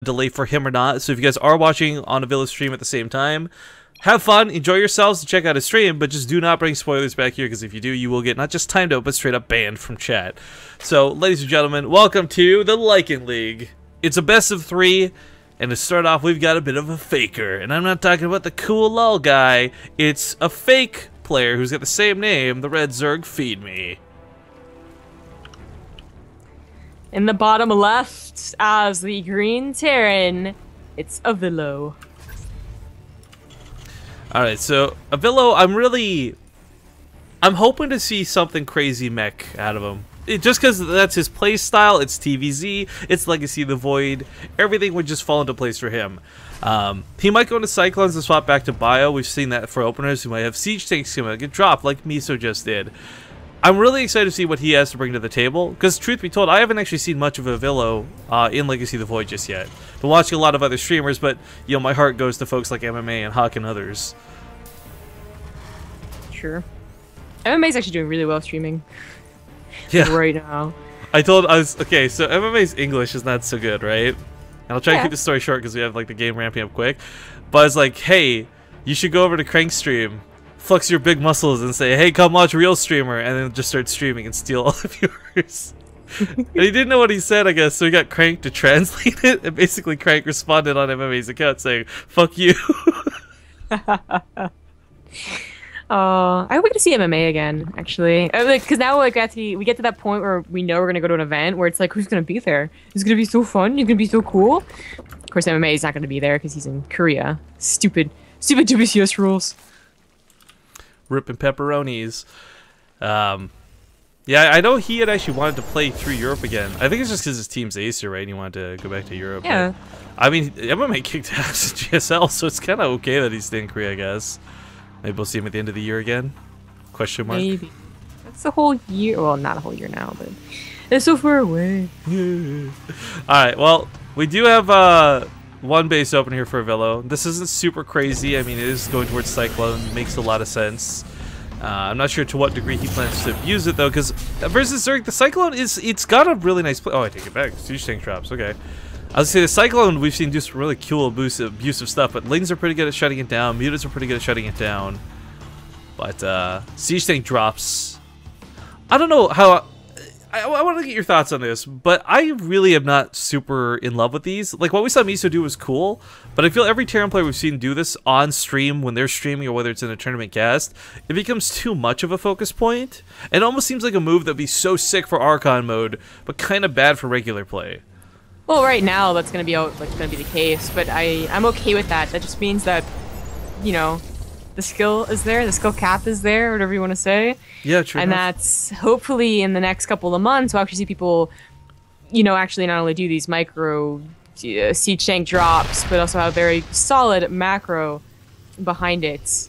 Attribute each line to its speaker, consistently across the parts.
Speaker 1: delay for him or not. So if you guys are watching on Avilo stream at the same time, have fun, enjoy yourselves, check out his stream, but just do not bring spoilers back here, because if you do, you will get not just timed out, but straight up banned from chat. So, ladies and gentlemen, welcome to the Lycan League. It's a best of 3, and to start off, we've got a bit of a faker. And I'm not talking about the cool lol guy, it's a fake player who's got the same name, the Red Zerg Feed Me.
Speaker 2: In the bottom left, as the Green Terran, it's Avilo.
Speaker 1: Alright, so Avilo, I'm hoping to see something crazy mech out of him. Just because that's his play style, it's TVZ, it's Legacy of the Void, everything would just fall into place for him. He might go into Cyclones and swap back to Bio. We've seen that for openers who might have Siege Tanks come out, get dropped like Miso just did. I'm really excited to see what he has to bring to the table, because truth be told, I haven't actually seen much of Avilo in Legacy of the Void just yet. Been watching a lot of other streamers, but you know, my heart goes to folks like MMA and Hawk and others.
Speaker 2: Sure. MMA's actually doing really well streaming.
Speaker 1: Yeah.
Speaker 2: Right now.
Speaker 1: Okay, so MMA's English is not so good, right? And I'll try to keep the story short because we have like the game ramping up quick. But I was like, hey, you should go over to Crank's stream, flex your big muscles, and say, hey, come watch real streamer, and then just start streaming and steal all the viewers. And he didn't know what he said, I guess, so he got Crank to translate it, and basically Crank responded on MMA's account saying, fuck you.
Speaker 2: I hope we get to see MMA again, actually. Because now like, we get to that point where we know we're going to go to an event where it's like, who's going to be there? It's going to be so fun, it's going to be so cool. Of course, MMA is not going to be there because he's in Korea. Stupid WCS rules.
Speaker 1: Ripping pepperonis. Yeah, I know he had actually wanted to play through Europe again. I think it's just because his team's Acer, right? And he wanted to go back to Europe.
Speaker 2: Yeah.
Speaker 1: But, I mean, MMA kicked ass at GSL, so it's kind of okay that he's staying in Korea, I guess. Maybe we'll see him at the end of the year again? Question mark?
Speaker 2: Maybe. That's a whole year. Well, not a whole year now, but it's so far away.
Speaker 1: Alright, well, we do have one base open here for Avilo. This isn't super crazy. I mean, it is going towards Cyclone. Makes a lot of sense. I'm not sure to what degree he plans to use it, though, because versus Zerg, the Cyclone it's got a really nice play. Oh, I take it back. Siege Tank drops. Okay. I was going to say, the Cyclone, we've seen do some really cool abusive stuff, but Lings are pretty good at shutting it down. Mutants are pretty good at shutting it down. But Siege Tank drops. I don't know how... I want to get your thoughts on this, but I really am not super in love with these. Like, what we saw Miso do was cool, but I feel every Terran player we've seen do this on stream when they're streaming or whether it's in a tournament cast, it becomes too much of a focus point. It almost seems like a move that would be so sick for Archon mode, but kind of bad for regular play.
Speaker 2: Well, right now that's gonna be the case, but I'm okay with that. That just means that, you know, the skill is there, the skill cap is there, whatever you want to say.
Speaker 1: Yeah, true.
Speaker 2: And
Speaker 1: enough.
Speaker 2: that's hopefully in the next couple of months we'll actually see people, you know, actually not only do these micro siege tank drops, but also have very solid macro behind it.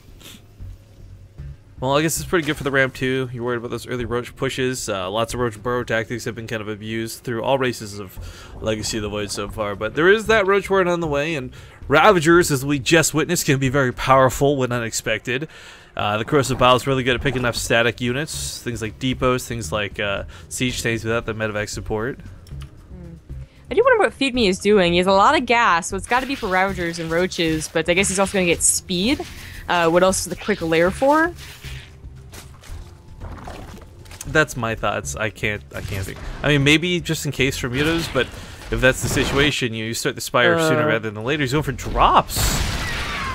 Speaker 1: Well, I guess it's pretty good for the ramp too. You're worried about those early Roach pushes. Lots of Roach burrow tactics have been kind of abused through all races of Legacy of the Void so far. But there is that Roach word on the way, and Ravagers, as we just witnessed, can be very powerful when unexpected. The Corrosive Bile is really good at picking up static units, things like depots, things like siege tanks without the medevac support.
Speaker 2: I do wonder what Feed Me is doing. He has a lot of gas, so it's got to be for Ravagers and Roaches, but I guess he's also going to get speed. What else is the quick lair for?
Speaker 1: That's my thoughts. I can't think. I mean, maybe just in case for mutos, but if that's the situation, you start the Spire sooner rather than later. He's going for drops.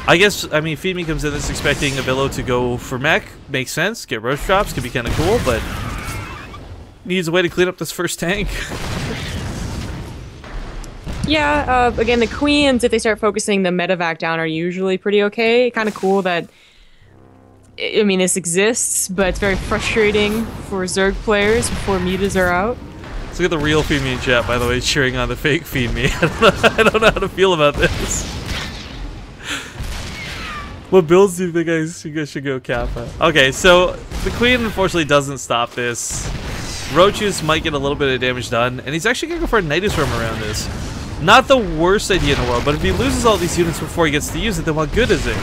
Speaker 1: I guess, I mean, Feed Me comes in this expecting Avilo to go for mech. Makes sense. Get Roach drops. Could be kind of cool, but needs a way to clean up this first tank.
Speaker 2: Yeah, again, the Queens, if they start focusing the medevac down, are usually pretty okay. Kind of cool that, I mean, this exists, but it's very frustrating for Zerg players before mutas are out.
Speaker 1: Let's look at the real Feed Me in chat, by the way, cheering on the fake Feed Me. I don't know how to feel about this. What builds do you think you guys should go Kappa? Okay, so the Queen unfortunately doesn't stop this. Roaches might get a little bit of damage done, and he's actually going to go for a Nidus Worm around this. Not the worst idea in the world, but if he loses all these units before he gets to use it, then what good is it?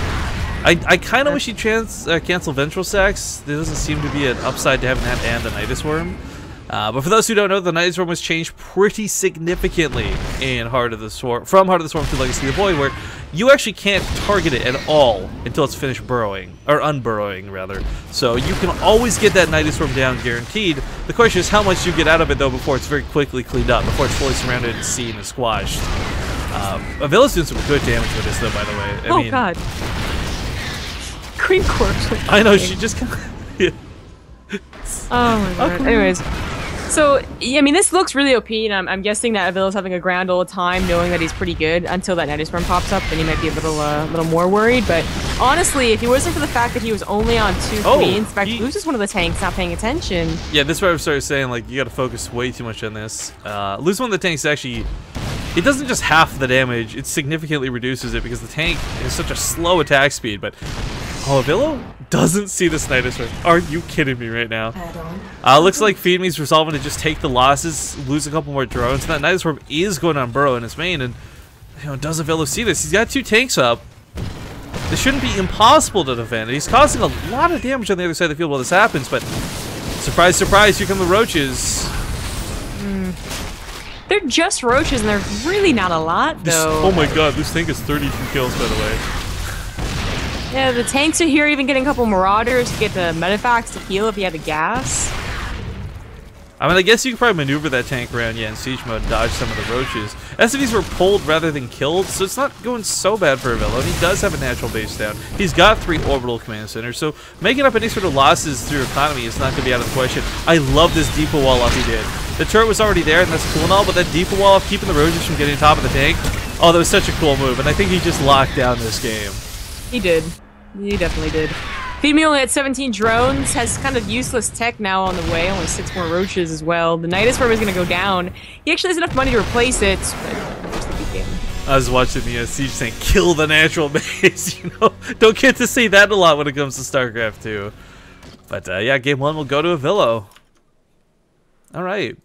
Speaker 1: I kind of wish he'd cancel Ventral Sacks. There doesn't seem to be an upside to having that and the Nidus Worm. But for those who don't know, the Night Swarm was changed pretty significantly in Heart of the Swarm, from Heart of the Swarm to Legacy of the Void, where you actually can't target it at all until it's finished burrowing, or unburrowing rather. So you can always get that Night Swarm down guaranteed. The question is how much you get out of it though before it's very quickly cleaned up, before it's fully surrounded and seen and squashed. Avilo's doing some good damage with this though, by the way. I mean,
Speaker 2: God. Cream corpse.
Speaker 1: I know, she just kind of...
Speaker 2: Oh my god.
Speaker 1: Okay.
Speaker 2: Anyways, so yeah, I mean, this looks really OP, and I'm guessing that Avilo's having a grand old time, knowing that he's pretty good until that Night Swarm pops up. Then he might be a little more worried. But honestly, if it wasn't for the fact that he was only on 2 queens, in fact, he was just one of the tanks not paying attention.
Speaker 1: Yeah, this is where I started saying like you got to focus way too much on this. Losing one of the tanks actually. It doesn't just half the damage, it significantly reduces it because the tank has such a slow attack speed, but Avilo doesn't see this Night Swarm. Are you kidding me right now? Looks like Feed Me's resolving to just take the losses, lose a couple more drones, and that Night Swarm is going on burrow in his main, and does Avilo see this? He's got 2 tanks up. This shouldn't be impossible to defend. He's causing a lot of damage on the other side of the field while this happens, but surprise, surprise, here come the roaches.
Speaker 2: They're just roaches, and they're really not a lot, though.
Speaker 1: Oh my god, this tank has 32 kills, by the way.
Speaker 2: Yeah, the tanks are here, even getting a couple marauders to get the medifacts to heal if you have the gas.
Speaker 1: I mean, I guess you could probably maneuver that tank around, yeah, in siege mode and dodge some of the roaches. SCVs were pulled rather than killed, so it's not going so bad for Avilo, and he does have a natural base down. He's got 3 orbital command centers, so making up any sort of losses through economy is not going to be out of the question. I love this depot wall off he did. The turret was already there, and that's cool and all, but that depot wall off keeping the roaches from getting on top of the tank, oh, that was such a cool move, and I think he just locked down this game.
Speaker 2: He did. He definitely did. Feed Me only had 17 drones, has kind of useless tech now on the way, only 6 more roaches as well. The Night Swarm is going to go down. He actually has enough money to replace it, but just a good game.
Speaker 1: I was watching the Siege saying, kill the natural base, Don't get to see that a lot when it comes to StarCraft 2. But yeah, game 1 will go to Avilo. Alright.